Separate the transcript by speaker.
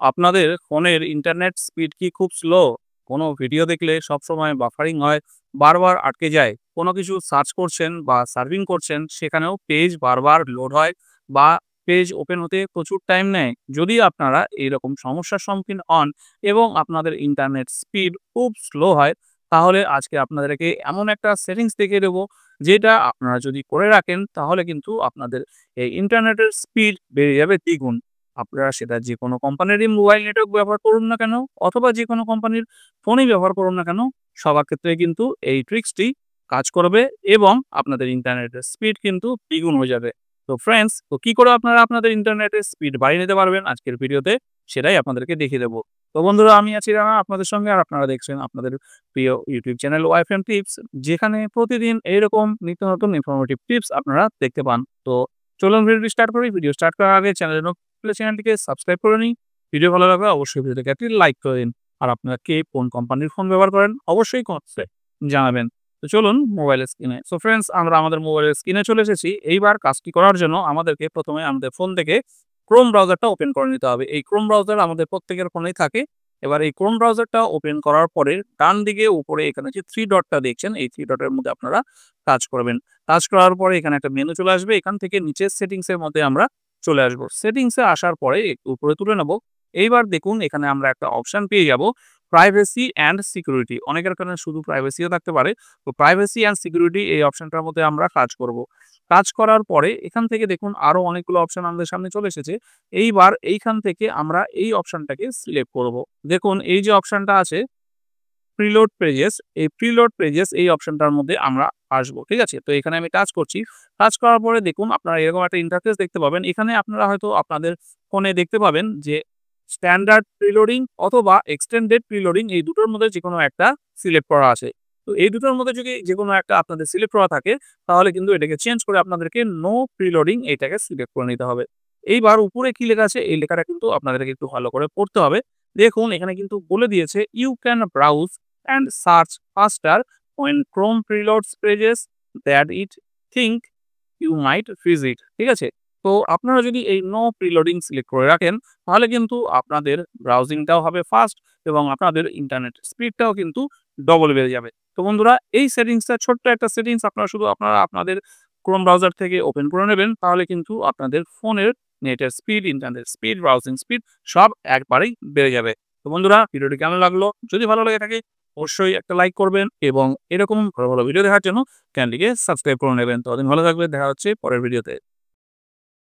Speaker 1: আপনাদের ফোনের internet speed কি খুব স্লো? কোনো ভিডিও দেখলে সবসময় বাফারিং হয়, বারবার আটকে যায়। কোনো কিছু সার্চ করছেন বা সার্ফিং করছেন, সেখানেও পেজ বারবার লোড হয় বা পেজ ওপেন হতে প্রচুর টাইম নেয়। যদি আপনারা এইরকম সমস্যার সম্মুখীন হন এবং আপনাদের ইন্টারনেট স্পিড খুব স্লো হয়, তাহলে আজকে আপনাদেরকে এমন একটা সেটিংস দেখিয়ে দেবো, যেটা আপনারা যদি করে রাখেন, তাহলে কিন্তু আপনাদের এই ইন্টারনেটের স্পিড বেড়ে যাবে দ্বিগুণ। আপনারা সেটা যেকোনো কোম্পানিরই মোবাইল নেটওয়ার্ক ব্যবহার করুন না কেন অথবা যেকোনো কোম্পানির ফোনই ব্যবহার করুন না কেন, সবার ক্ষেত্রে কিন্তু এই ট্রিক্সটি কাজ করবে এবং আপনাদের ইন্টারনেটের স্পিড কিন্তু দ্বিগুণ হয়ে যাবে। তো ফ্রেন্ডস, তো কি করে আপনারা আপনাদের ইন্টারনেটের স্পিড বাড়িয়ে নিতে পারবেন আজকের ভিডিওতে, সেটাই আপনাদেরকে দেখিয়ে দেবো। তো বন্ধুরা, আমি আছি রানা আপনাদের সঙ্গে, আর আপনারা দেখছেন আপনাদের প্রিয় YouTube channel wife and tips, যেখানে প্রতিদিন এইরকম নিত্য নতুন ইনফরমেটিভ টিপস আপনারা দেখতে পান। তো চলুন ভিডিওটি স্টার্ট করি। ভিডিও স্টার্ট করার আগে চ্যানেলটিকে সাবস্ক্রাইব করে নিন। ভিডিও ভালো লাগলে অবশ্যই ভিডিওটাকে একটি লাইক করে দিন। আর আপনারা কে কোন কোম্পানির ফোন ব্যবহার করেন অবশ্যই কমেন্টসে জানাবেন। তো চলুন মোবাইলের স্ক্রিনে। সো ফ্রেন্ডস, আমরা আমাদের মোবাইলের স্ক্রিনে চলে এসেছি। এইবার কাজটি করার জন্য আমাদেরকে প্রথমে আমাদের ফোন থেকে ক্রোম ব্রাউজারটা ওপেন করে নিতে হবে। এই ক্রোম ব্রাউজার আমাদের প্রত্যেকের ফোনেই থাকে। এবার এই ক্রোম ব্রাউজারটা ওপেন করার পরে ডান দিকে উপরে এখানে যে থ্রি ডটটা দেখছেন, এই থ্রি ডটের মধ্যে আপনারা কাজ করবেন। কাজ করার পরে এখানে একটা মেনু চলে আসবে। এখান থেকে নিচের সেটিংসের মধ্যে আমরা চলে আসবো। সেটিংসে আসার পরে একটু উপরে তুলে নেব। এইবার দেখুন এখানে আমরা একটা অপশন পেয়ে যাব, প্রাইভেসি অ্যান্ড সিকিউরিটি। অনেকের কারণে শুধু প্রাইভেসিও থাকতে পারে। তো প্রাইভেসি অ্যান্ড সিকিউরিটি এই অপশনটার মধ্যে আমরা কাজ করব। কাজ করার পরে এখান থেকে দেখুন আরো অনেকগুলো অপশন আমাদের সামনে চলে এসেছে। এইবার এইখান থেকে আমরা এই অপশনটাকে সিলেক্ট করব। দেখুন এই যে অপশনটা আছে প্রিলোড পেজেস, এই প্রিলোড পেজেস এই অপশনটার মধ্যে আমরা আসবো। ঠিক আছে? তো এখানে আমি টাচ করছি। টাচ করার পরে দেখুন আপনারা এরকম একটা ইন্টারফেস দেখতে পাবেন। এখানে আপনারা হয়তো আপনাদের ফোনে দেখতে পাবেন যে স্ট্যান্ডার্ড প্রিলোডিং অথবা এক্সটেন্ডেড প্রিলোডিং, এই দুটোর মধ্যে যেকোনো একটা সিলেক্ট করা আছে। তো এই দুটোর মধ্যে যদি যেকোনো একটা আপনাদের সিলেক্ট করা থাকে, তাহলে কিন্তু এটাকে চেঞ্জ করে আপনাদেরকে নো প্রিলোডিং এইটাকে সিলেক্ট করে নিতে হবে। এইবার উপরে কি লেখা আছে, এই লেখাটা কিন্তু আপনাদেরকে একটু ভালো করে পড়তে হবে। দেখুন এখানে কিন্তু বলে দিয়েছে, you can browse and search faster when Chrome preloads pages that it think you might visit। ঠিক আছে? তো আপনারা যদি এই নো প্রিলোডিং সিলেক্ট করে রাখেন, তাহলে কিন্তু আপনাদের ব্রাউজিংটাও হবে ফাস্ট এবং আপনাদের ইন্টারনেট স্পিডটাও কিন্তু ডবল বেড়ে যাবে। তো বন্ধুরা, এই সেটিংসটা ছোট্ট একটা সেটিংস, আপনারা আপনাদের ক্রোম ব্রাউজার থেকে ওপেন করে নেবেন, তাহলে কিন্তু আপনাদের ফোনের নেটের speed, internet speed, browsing speed সব একবারেই বেড়ে যাবে। তো বন্ধুরা, ভিডিওটি কেমন লাগলো? যদি ভালো লেগে থাকে অবশ্যই একটা লাইক করবেন এবং এরকম ভালো ভালো ভিডিও দেখার জন্য চ্যানেলটিকে সাবস্ক্রাইব করে নেবেন। ততদিন ভালো থাকবেন। দেখা হচ্ছে পরের ভিডিওতে।